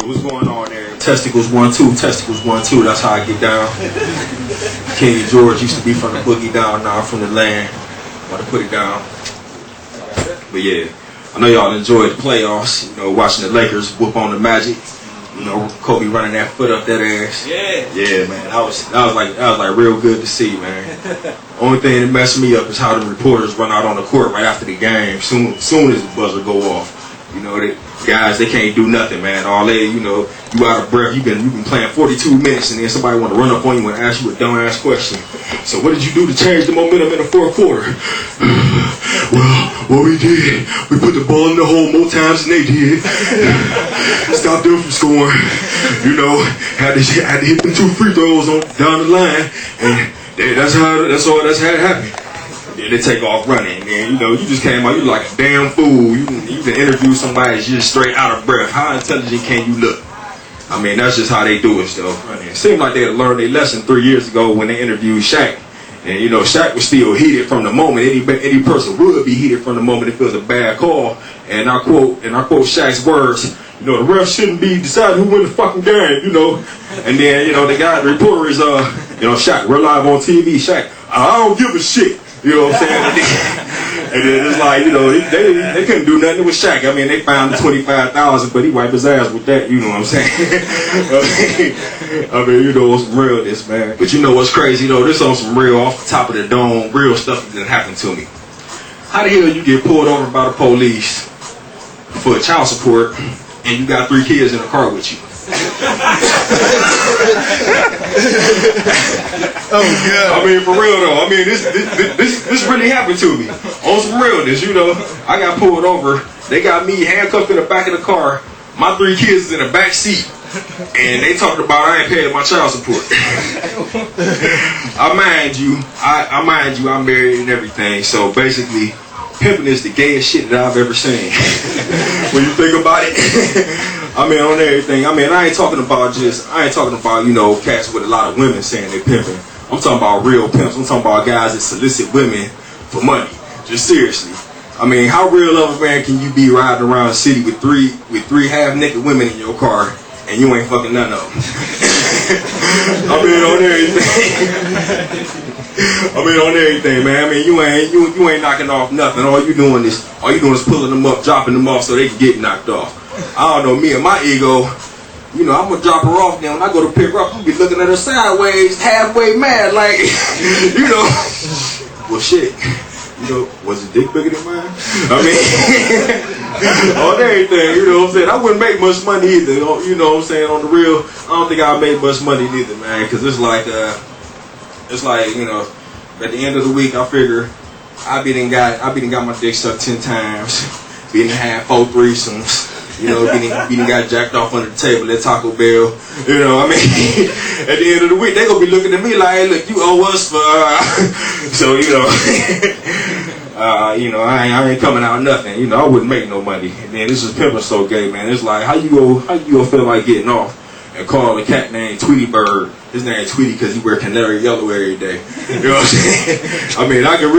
What's going on there? Testicles 1 2, testicles 1 2. That's how I get down. Kenny George used to be from the boogie down, now I'm from the land. I'm about to put it down. But yeah, I know y'all enjoyed the playoffs. You know, watching the Lakers whoop on the Magic. You know, Kobe running that foot up that ass. Yeah, man. That was like real good to see, man. Only thing that messed me up is how the reporters run out on the court right after the game. Soon as the buzzer go off. You know, guys, they can't do nothing, man. All they, you know, you out of breath. You've been playing 42 minutes, and then somebody want to run up on you and ask you a dumbass question. So what did you do to change the momentum in the fourth quarter? Well, what we did, we put the ball in the hole more times than they did. Stopped them from scoring. You know, had to hit them 2 free throws down the line, and that's how it happened. Then they take off running, and you know, you just came out, you like a damn fool. You can interview somebody that's just straight out of breath. How intelligent can you look? I mean, that's just how they do it, though. It seemed like they had learned their lesson 3 years ago when they interviewed Shaq. And you know, Shaq was still heated from the moment. Any person would be heated from the moment if it was a bad call. And I quote Shaq's words, you know, the ref shouldn't be deciding who win the fucking game, you know. And then, you know, the reporter is, you know, Shaq, we're live on TV. Shaq, I don't give a shit. You know what I'm saying? And then it's like, you know, they couldn't do nothing with Shaq. I mean, they found the 25,000, but he wiped his ass with that. You know what I'm saying? I mean, you know, some realness, man. But you know what's crazy, though? This on some real, off the top of the dome, real stuff that happened to me. How the hell you get pulled over by the police for child support and you got 3 kids in the car with you? Oh God! I mean, for real though. I mean, this really happened to me. On some realness, you know. I got pulled over. They got me handcuffed in the back of the car. My 3 kids is in the back seat, and they talked about I ain't paying my child support. I mind you, I'm married and everything. So basically, pimping is the gayest shit that I've ever seen. When you think about it. I mean, on everything. I mean, I ain't talking about, you know, cats with a lot of women saying they pimping. I'm talking about real pimps. I'm talking about guys that solicit women for money. Just seriously. I mean, how real of a man can you be riding around the city with three half-naked women in your car and you ain't fucking none of them? I mean, on everything, man. I mean, you ain't knocking off nothing. All you doing is pulling them up, dropping them off so they can get knocked off. I don't know, me and my ego, you know, I'm gonna drop her off now. When I go to pick her up, I'm gonna be looking at her sideways, halfway mad, like, you know, well, shit, you know, was the dick bigger than mine? I mean, on everything, you know what I'm saying? I wouldn't make much money either, you know what I'm saying? On the real, I don't think I'll make much money neither, man, because it's like, you know, at the end of the week, I figure I be done got my dick sucked 10 times, be done had 4 threesomes. You know, he got jacked off under the table at Taco Bell. You know, I mean, at the end of the week, they gonna be looking at me like, hey, look, you owe us for, so, you know, I ain't coming out nothing. You know, I wouldn't make no money. And then this is pimping so gay, man. It's like, how you gonna feel like getting off and call a cat named Tweety Bird? His name Tweety because he wear canary yellow every day. You know what I'm saying? I mean, I can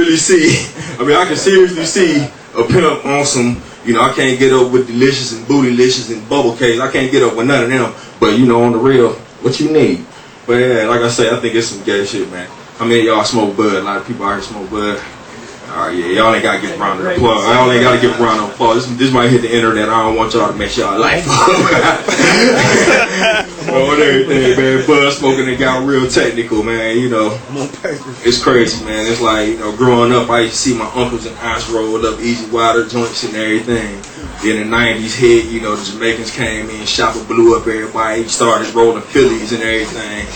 seriously see a pimp on some. You know, I can't get up with Delicious and Bootylicious and Bubble Cakes. I can't get up with none of them. But, you know, on the real, what you need? But, yeah, like I say, I think it's some gay shit, man. I mean, y'all smoke bud. A lot of people out here smoke bud. All right, yeah, y'all ain't got to give a round of applause. Y'all ain't got to give a round of applause. This might hit the internet. I don't want y'all to make y'all life up. On everything, man. Bud smoking and got real technical, man. You know, it's crazy, man. It's like, you know, growing up, I used to see my uncles and aunts roll up Easy Water joints and everything. Then the 90s hit, you know, the Jamaicans came in, Shopper blew up everybody, started rolling Phillies and everything.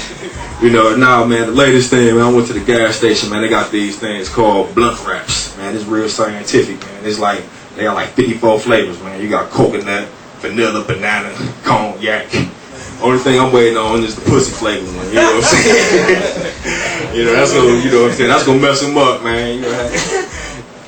You know, now, man, the latest thing, man, I went to the gas station, man, they got these things called blunt wraps. Man, it's real scientific, man. It's like, they got like 54 flavors, man. You got coconut, vanilla, banana, cognac. Only thing I'm waiting on is the pussy flavor one, you know what I'm saying? You know, that's gonna, you know what I'm saying, that's gonna mess them up, man. You know,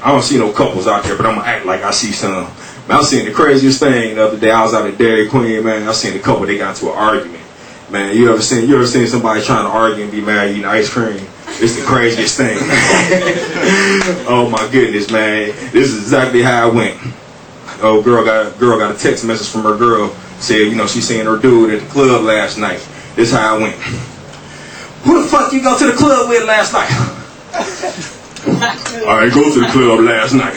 I don't see no couples out there, but I'm gonna act like I see some. Man, I seen the craziest thing the other day. I was out at Dairy Queen, man. I seen a couple, they got into an argument. Man, you ever seen somebody trying to argue and be mad eating ice cream? It's the craziest thing. Oh my goodness, man. This is exactly how it went. Oh, girl got a text message from her girl said, you know, she seen her dude at the club last night. This how I went. Who the fuck you go to the club with last night? I ain't go to the club last night.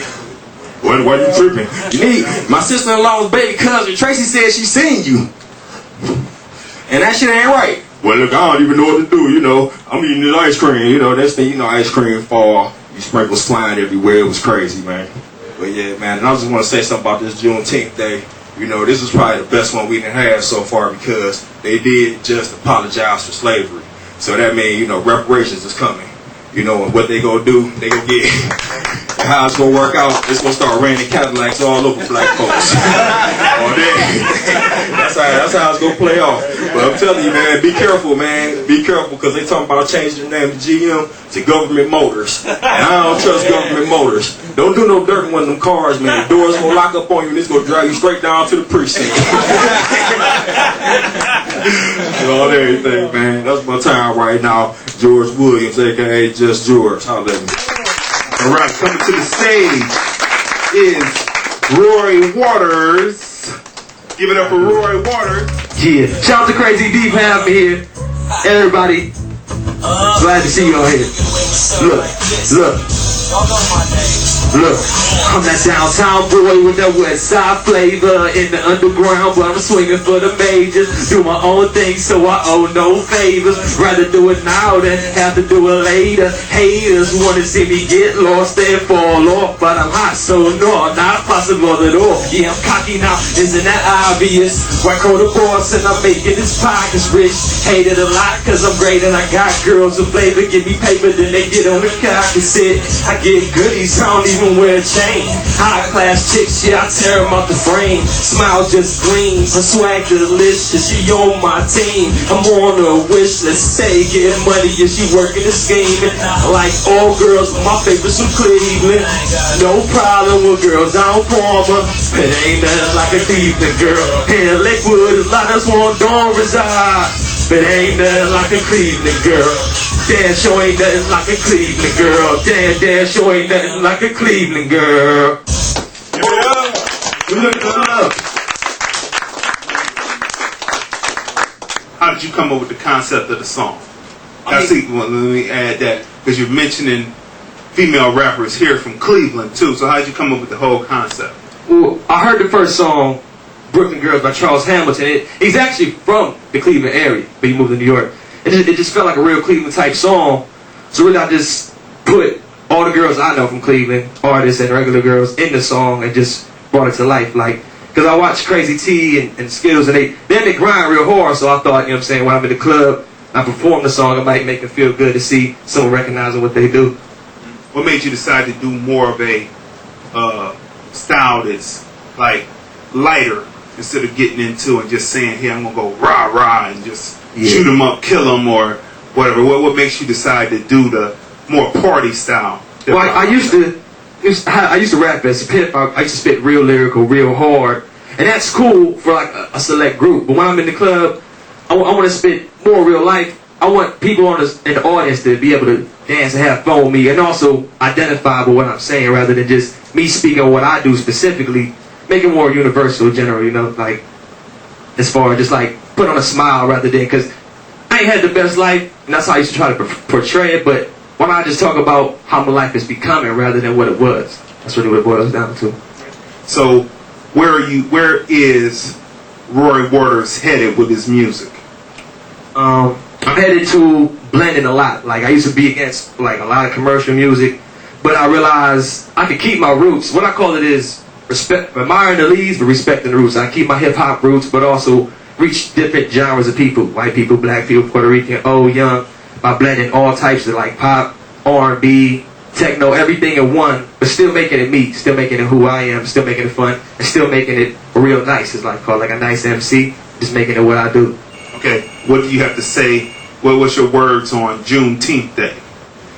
Why you tripping? You need my sister-in-law's baby cousin Tracy said she seen you. And that shit ain't right. Well, look, I don't even know what to do, you know. I'm eating this ice cream, you know, that's the, you know, ice cream fall. You sprinkles flying everywhere. It was crazy, man. But yeah, man, and I just want to say something about this Juneteenth day. You know, this is probably the best one we done had so far because they did just apologize for slavery. So that means, you know, reparations is coming. You know, and what they gonna do, they gonna get. And how it's gonna work out, it's gonna start raining Cadillacs all over black folks. All day. That's how it's gonna play off. But I'm telling you, man, be careful, man. Be careful, because they talking about changing their name to GM to Government Motors. And I don't trust Government Motors. Don't do no dirt in one of them cars, man. The doors gonna lock up on you and it's gonna drive you straight down to the precinct. All everything, man. That's my time right now. George Williams, aka Just George. Holla at me. Alright, coming to the stage is Roy Waters. Give it up for Roy Waters. Yeah. Shout out to Crazy Dee for having me here. Everybody, glad to see you all here. Look, I'm that downtown boy with that west side flavor in the underground, but I'm swinging for the majors. Do my own thing, so I owe no favors. Rather do it now than have to do it later. Haters wanna see me get lost and fall off, but I'm hot, so no, not possible at all. Yeah, I'm cocky now, isn't that obvious? White coat the boss and I'm making his pockets rich. Hate it a lot, cause I'm great and I got girls with flavor. Give me paper, then they get on the cock and sit. I get goodies, I don't even wear a chain. High class chicks, yeah, I tear them out the frame. Smile just gleams, her swag delicious. She on my team, I'm on her wish list. Stay getting money, yeah, she working the scheme. And I like all girls, but my favorite's from Cleveland. No problem with girls down Palmer. It ain't nothing like a Cleveland girl. Here in Lakewood, a lot of us want don't reside. But ain't nothing like a Cleveland girl. Damn sure ain't nothing like a Cleveland girl. Damn sure ain't nothing like a Cleveland girl. Give it up. Give it up. How did you come up with the concept of the song? Well, let me add that, because you're mentioning female rappers here from Cleveland too. So how did you come up with the whole concept? Well, I heard the first song, Brooklyn Girls by Charles Hamilton. He's actually from the Cleveland area, but he moved to New York. It just felt like a real Cleveland type song. So really I just put all the girls I know from Cleveland, artists and regular girls, in the song and just brought it to life. Like, because I watched Crazy T and Skills, and they grind real hard. So I thought, you know what I'm saying, when I'm in the club, I perform the song, it might make them feel good to see someone recognizing what they do. What made you decide to do more of a style that's like lighter, instead of getting into and just saying, hey, I'm gonna go rah rah and just shoot them up, kill them, or whatever? What makes you decide to do the more party style? Well, I used to rap as a pimp. I used to spit real lyrical, real hard, and that's cool for like a select group. But when I'm in the club, I want to spit more real life. I want people in the audience to be able to dance and have fun with me, and also identify with what I'm saying, rather than just me speaking on what I do specifically. Make it more universal, general, you know, like as far as just like put on a smile rather than, because I ain't had the best life, and that's how I used to try to portray it. But why not just talk about how my life is becoming rather than what it was? That's really what it boils down to. So where is Roy Waters headed with his music? I'm headed to blending a lot. Like, I used to be against like a lot of commercial music, but I realized I could keep my roots. What I call it is admiring the leaves, but respecting the roots. I keep my hip hop roots, but also reach different genres of people: white people, black people, Puerto Rican, old, young. By blending all types of like pop, R&B, techno, everything in one, but still making it me, still making it who I am, still making it fun, and still making it real nice. It's like called like a nice MC, just making it what I do. Okay, what do you have to say? What's your words on Juneteenth Day?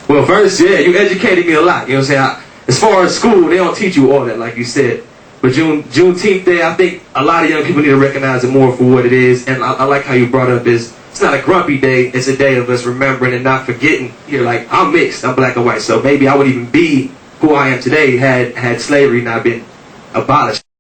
Well, first, yeah, you educated me a lot. You know what I'm saying? As far as school, they don't teach you all that, like you said. But Juneteenth Day, I think a lot of young people need to recognize it more for what it is. And I like how you brought up it's not a grumpy day. It's a day of us remembering and not forgetting. You're like, I'm mixed. I'm black and white. So maybe I wouldn't even be who I am today had slavery not been abolished.